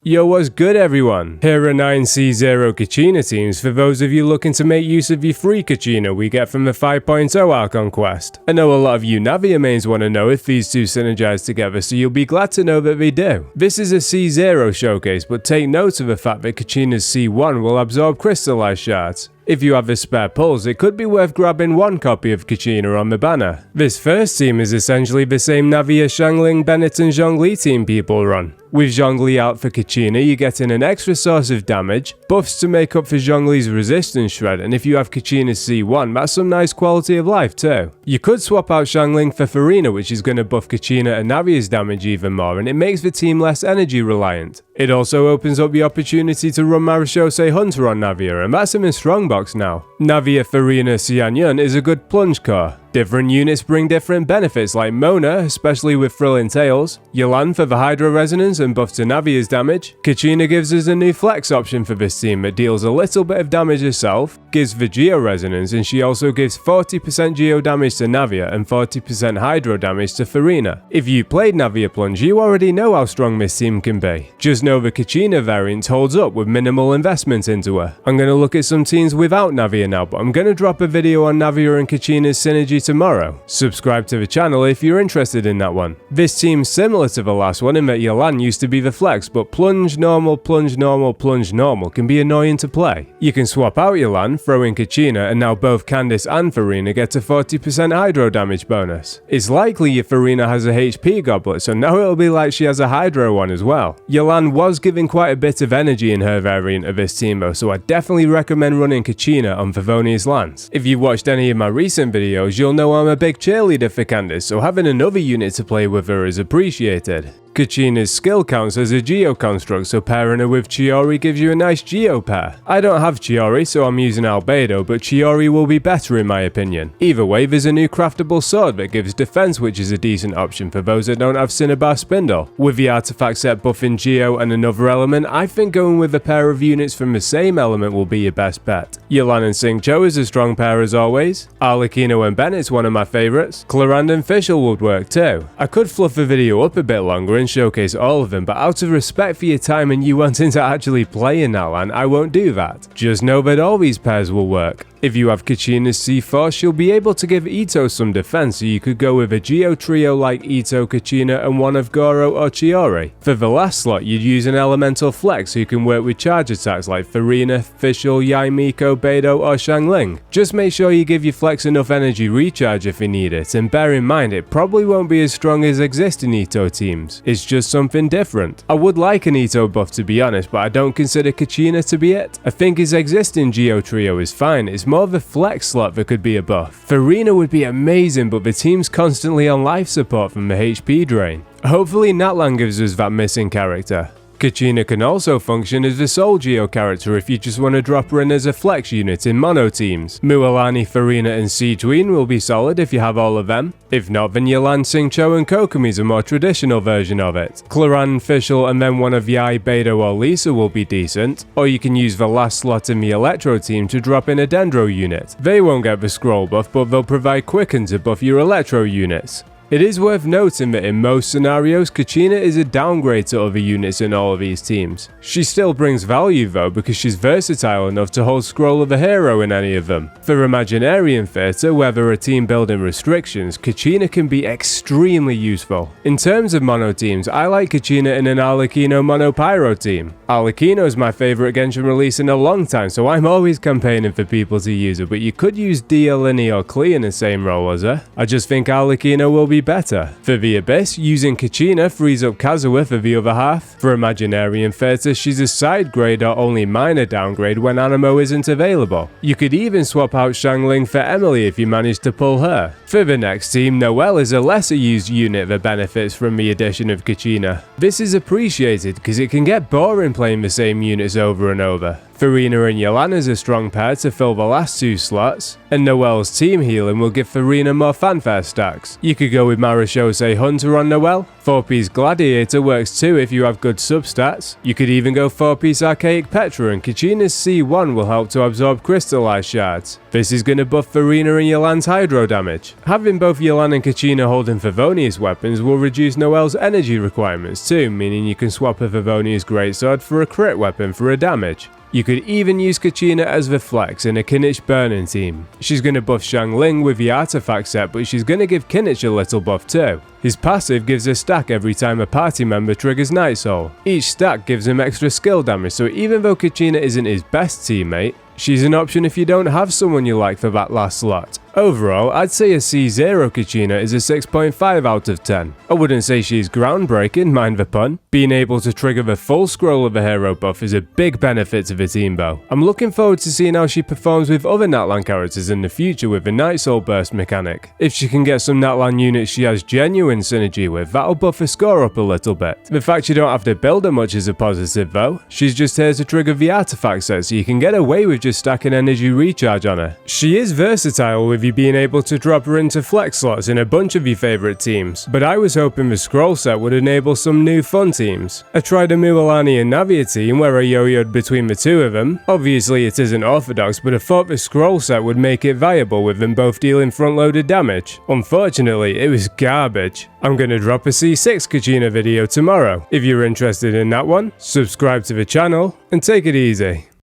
Yo, what's good everyone? Here are 9 C0 Kachina teams for those of you looking to make use of your free Kachina we get from the 5.0 Archon quest. I know a lot of you Navia mains want to know if these two synergize together, so you'll be glad to know that they do. This is a C0 showcase, but take note of the fact that Kachina's C1 will absorb crystallized shards. If you have the spare pulls, it could be worth grabbing one copy of Kachina on the banner. This first team is essentially the same Navia, Xiangling, Bennett and Zhongli team people run. With Zhongli out for Kachina, you're getting an extra source of damage, buffs to make up for Zhongli's resistance shred, and if you have Kachina's C1, that's some nice quality of life too. You could swap out Xiangling for Farina, which is going to buff Kachina and Navia's damage even more, and it makes the team less energy reliant. It also opens up the opportunity to run Marechaussee Hunter on Navia, and that's him in Strongbox now. Navia Farina Xianyun is a good plunge core. Different units bring different benefits, like Mona, especially with Thrilling Tales, Yelan for the Hydro Resonance and buff to Navia's damage. Kachina gives us a new flex option for this team that deals a little bit of damage herself, gives the Geo Resonance, and she also gives 40% Geo damage to Navia and 40% Hydro damage to Farina. If you played Navia Plunge, you already know how strong this team can be. Just know the Kachina variant holds up with minimal investment into her. I'm going to look at some teams without Navia now, but I'm going to drop a video on Navia and Kachina's synergy tomorrow. Subscribe to the channel if you're interested in that one. This team's similar to the last one in that Yelan used to be the flex, but plunge normal, plunge normal, plunge normal can be annoying to play. You can swap out Yelan, throw in Kachina, and now both Candice and Farina get a 40% hydro damage bonus. It's likely your Farina has a HP goblet, so now it'll be like she has a hydro one as well. Yelan was giving quite a bit of energy in her variant of this team though, so I definitely recommend running Kachina on Favonius lands. If you've watched any of my recent videos, you'll know I'm a big cheerleader for Candice, so having another unit to play with her is appreciated. Kachina's skill counts as a Geo construct, so pairing her with Chiori gives you a nice Geo pair. I don't have Chiori, so I'm using Albedo, but Chiori will be better in my opinion. Either way, there's a new craftable sword that gives defense, which is a decent option for those that don't have Cinnabar Spindle. With the artifact set buffing Geo and another element, I think going with a pair of units from the same element will be your best bet. Yelan and Xingqiu is a strong pair as always. Arlecchino and Bennett's one of my favourites. Clarand and Fischl would work too. I could fluff the video up a bit longer and showcase all of them, but out of respect for your time and you wanting to actually play in that land, I won't do that. Just know that all these pairs will work. If you have Kachina's C4, she'll be able to give Ito some defense, so you could go with a Geo trio like Ito, Kachina and one of Goro or Chiori. For the last slot, you'd use an elemental flex who can work with charge attacks like Farina, Fischl, Yaimiko, Beidou or Xiangling. Just make sure you give your flex enough energy recharge if you need it, and bear in mind it probably won't be as strong as existing Ito teams. It's just something different. I would like an Ito buff to be honest, but I don't consider Kachina to be it. I think his existing Geo trio is fine, it's more of a flex slot that could be a buff. Farina would be amazing, but the team's constantly on life support from the HP drain. Hopefully Natlan gives us that missing character. Kachina can also function as the sole Geo character if you just want to drop her in as a flex unit in mono teams. Mualani, Farina and Jueyun will be solid if you have all of them. If not, then Yelan, Xingqiu and Kokomi's a more traditional version of it. Clarand, Fischl and then one of Yai, Beidou or Lisa will be decent. Or you can use the last slot in the Electro team to drop in a Dendro unit. They won't get the scroll buff, but they'll provide Quicken to buff your Electro units. It is worth noting that in most scenarios, Kachina is a downgrade to other units in all of these teams. She still brings value though because she's versatile enough to hold Scroll of the Hero in any of them. For Imaginarium Theatre, where there are team building restrictions, Kachina can be extremely useful. In terms of mono teams, I like Kachina in an Arlecchino Mono Pyro team. Arlecchino is my favourite Genshin release in a long time, so I'm always campaigning for people to use her, but you could use Dialini or Klee in the same role as her. I just think Arlecchino will be better. For the Abyss, using Kachina frees up Kazuha for the other half. For Imaginarium Theatre, she's a side grade or only minor downgrade when Anemo isn't available. You could even swap out Xiangling for Emily if you manage to pull her. For the next team, Noelle is a lesser used unit that benefits from the addition of Kachina. This is appreciated because it can get boring playing the same units over and over. Farina and Yelana's a strong pair to fill the last 2 slots, and Noelle's team healing will give Farina more fanfare stacks. You could go with Marachose Hunter on Noelle. 4-piece Gladiator works too if you have good substats. You could even go 4-piece Archaic Petra, and Kachina's C1 will help to absorb crystallized shards. This is going to buff Farina and Yelana's hydro damage. Having both Yelana and Kachina holding Favonius weapons will reduce Noelle's energy requirements too, meaning you can swap a Favonius greatsword for a crit weapon for a damage. You could even use Kachina as the flex in a Kinnich burning team. She's going to buff Xiangling with the artifact set, but she's going to give Kinnich a little buff too. His passive gives a stack every time a party member triggers Night Soul. Each stack gives him extra skill damage, so even though Kachina isn't his best teammate, she's an option if you don't have someone you like for that last slot. Overall, I'd say a C0 Kachina is a 6.5 out of 10. I wouldn't say she's groundbreaking, mind the pun. Being able to trigger the full scroll of a hero buff is a big benefit to the team though. I'm looking forward to seeing how she performs with other Natlan characters in the future with the Night Soul burst mechanic. If she can get some Natlan units she has genuine synergy with, that'll buff her score up a little bit. The fact you don't have to build her much is a positive though. She's just here to trigger the artifact set, so you can get away with just stacking energy recharge on her. She is versatile with you being able to drop her into flex slots in a bunch of your favourite teams, but I was hoping the scroll set would enable some new fun teams. I tried a Mualani and Navia team where I yo-yoed between the 2 of them. Obviously it isn't orthodox, but I thought the scroll set would make it viable with them both dealing front-loaded damage. Unfortunately, it was garbage. I'm gonna drop a C6 Kachina video tomorrow. If you're interested in that one, subscribe to the channel and take it easy.